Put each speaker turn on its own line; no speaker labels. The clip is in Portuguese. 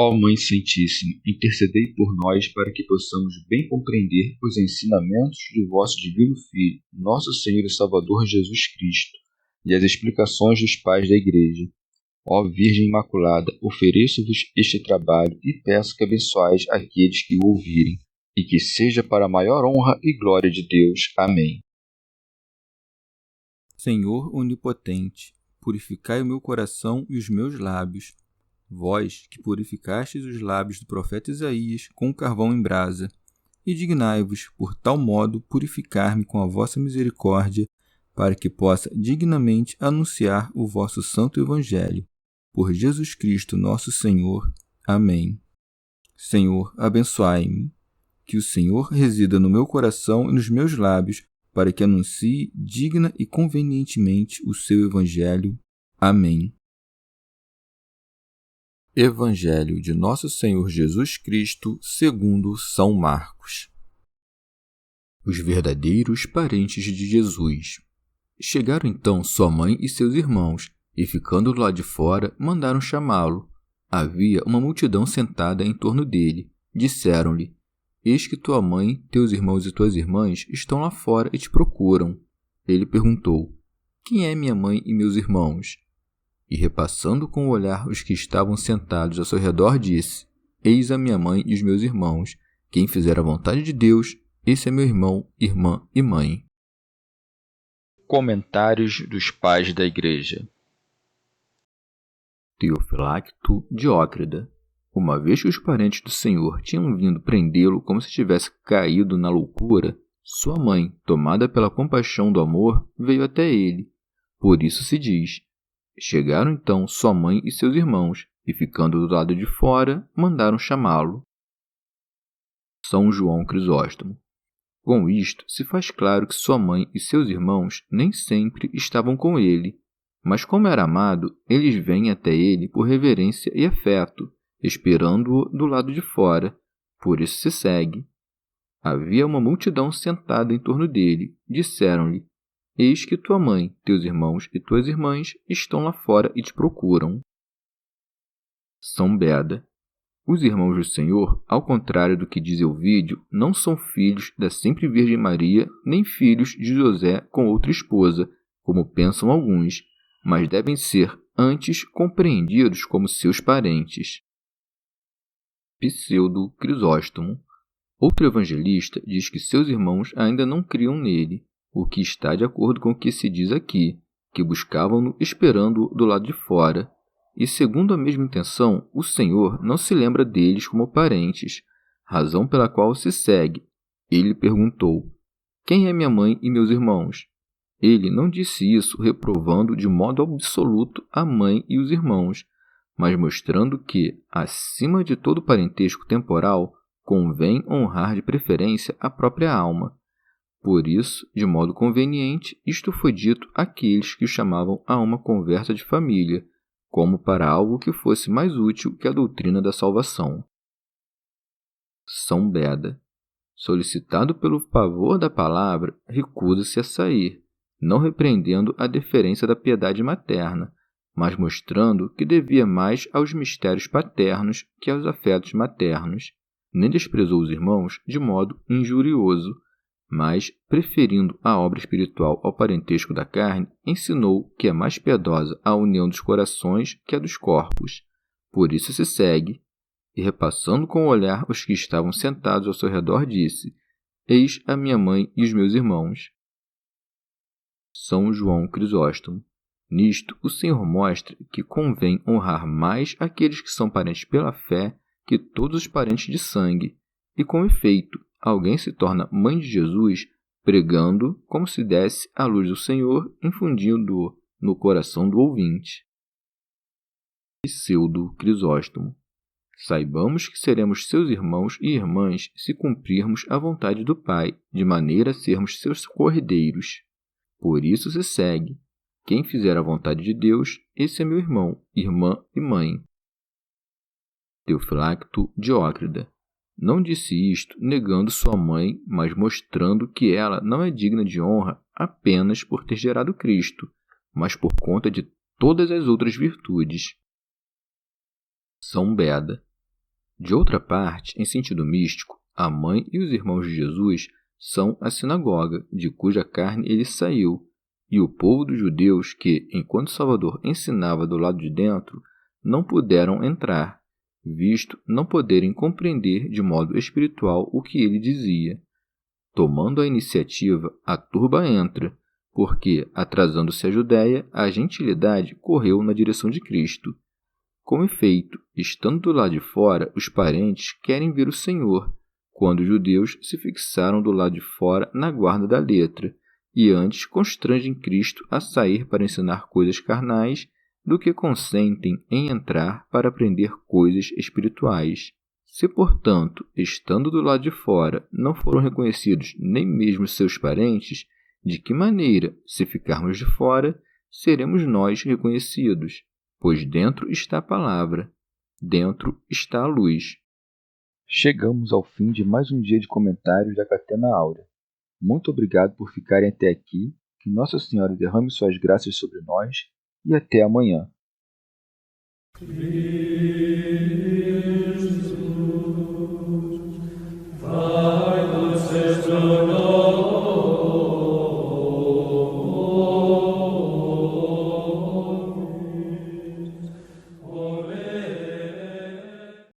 Ó Mãe Santíssima, intercedei por nós para que possamos bem compreender os ensinamentos de vosso Divino Filho, nosso Senhor e Salvador Jesus Cristo, e as explicações dos pais da Igreja. Ó Virgem Imaculada, ofereço-vos este trabalho e peço que abençoeis aqueles que o ouvirem, e que seja para a maior honra e glória de Deus. Amém.
Senhor onipotente, purificai o meu coração e os meus lábios. Vós, que purificastes os lábios do profeta Isaías com carvão em brasa, e dignai-vos, por tal modo, purificar-me com a vossa misericórdia, para que possa dignamente anunciar o vosso santo Evangelho. Por Jesus Cristo nosso Senhor. Amém. Senhor, abençoai-me. Que o Senhor resida no meu coração e nos meus lábios, para que anuncie digna e convenientemente o seu Evangelho. Amém. Evangelho de Nosso Senhor Jesus Cristo, segundo São Marcos. Os verdadeiros parentes de Jesus. Chegaram então sua mãe e seus irmãos, e ficando lá de fora, mandaram chamá-lo. Havia uma multidão sentada em torno dele. Disseram-lhe: Eis que tua mãe, teus irmãos e tuas irmãs estão lá fora e te procuram. Ele perguntou: Quem é minha mãe e meus irmãos? E repassando com o olhar os que estavam sentados ao seu redor, disse: Eis a minha mãe e os meus irmãos. Quem fizer a vontade de Deus, esse é meu irmão, irmã e mãe.
Comentários dos Pais da Igreja.
Teofilacto Diócrida. Uma vez que os parentes do Senhor tinham vindo prendê-lo como se tivesse caído na loucura, sua mãe, tomada pela compaixão do amor, veio até ele. Por isso se diz: Chegaram então sua mãe e seus irmãos, e ficando do lado de fora, mandaram chamá-lo. São João Crisóstomo. Com isto, se faz claro que sua mãe e seus irmãos nem sempre estavam com ele, mas como era amado, eles vêm até ele por reverência e afeto, esperando-o do lado de fora. Por isso se segue. Havia uma multidão sentada em torno dele. Disseram-lhe: Eis que tua mãe, teus irmãos e tuas irmãs estão lá fora e te procuram. São Beda. Os irmãos do Senhor, ao contrário do que diz Ovídio, não são filhos da sempre Virgem Maria, nem filhos de José com outra esposa, como pensam alguns, mas devem ser antes compreendidos como seus parentes. Pseudo Crisóstomo. Outro evangelista diz que seus irmãos ainda não criam nele, o que está de acordo com o que se diz aqui, que buscavam-no esperando-o do lado de fora. E segundo a mesma intenção, o Senhor não se lembra deles como parentes, razão pela qual se segue. Ele perguntou: Quem é minha mãe e meus irmãos? Ele não disse isso reprovando de modo absoluto a mãe e os irmãos, mas mostrando que, acima de todo parentesco temporal, convém honrar de preferência a própria alma. Por isso, de modo conveniente, isto foi dito àqueles que o chamavam a uma conversa de família, como para algo que fosse mais útil que a doutrina da salvação. São Beda. Solicitado pelo pavor da palavra, recusa-se a sair, não repreendendo a deferência da piedade materna, mas mostrando que devia mais aos mistérios paternos que aos afetos maternos. Nem desprezou os irmãos de modo injurioso, mas, preferindo a obra espiritual ao parentesco da carne, ensinou que é mais piedosa a união dos corações que a dos corpos. Por isso se segue. E repassando com o olhar os que estavam sentados ao seu redor, disse: Eis a minha mãe e os meus irmãos. São João Crisóstomo. Nisto, o Senhor mostra que convém honrar mais aqueles que são parentes pela fé que todos os parentes de sangue, e com efeito, alguém se torna mãe de Jesus pregando como se desse a luz do Senhor, infundindo-o no coração do ouvinte. Pseudo Crisóstomo. Saibamos que seremos seus irmãos e irmãs se cumprirmos a vontade do Pai, de maneira a sermos seus corredeiros. Por isso se segue: quem fizer a vontade de Deus, esse é meu irmão, irmã e mãe. Teofilacto Diócrida. Não disse isto negando sua mãe, mas mostrando que ela não é digna de honra apenas por ter gerado Cristo, mas por conta de todas as outras virtudes. São Beda. De outra parte, em sentido místico, a mãe e os irmãos de Jesus são a sinagoga, de cuja carne ele saiu, e o povo dos judeus que, enquanto Salvador ensinava do lado de dentro, não puderam entrar, visto não poderem compreender de modo espiritual o que ele dizia. Tomando a iniciativa, a turba entra, porque, atrasando-se a Judéia, a gentilidade correu na direção de Cristo. Com efeito, estando do lado de fora, os parentes querem ver o Senhor, quando os judeus se fixaram do lado de fora na guarda da letra, e antes constrangem Cristo a sair para ensinar coisas carnais, do que consentem em entrar para aprender coisas espirituais. Se, portanto, estando do lado de fora, não foram reconhecidos nem mesmo seus parentes, de que maneira, se ficarmos de fora, seremos nós reconhecidos? Pois dentro está a palavra, dentro está a luz.
Chegamos ao fim de mais um dia de comentários da Catena Áurea. Muito obrigado por ficarem até aqui, que Nossa Senhora derrame suas graças sobre nós e até amanhã.
Vai,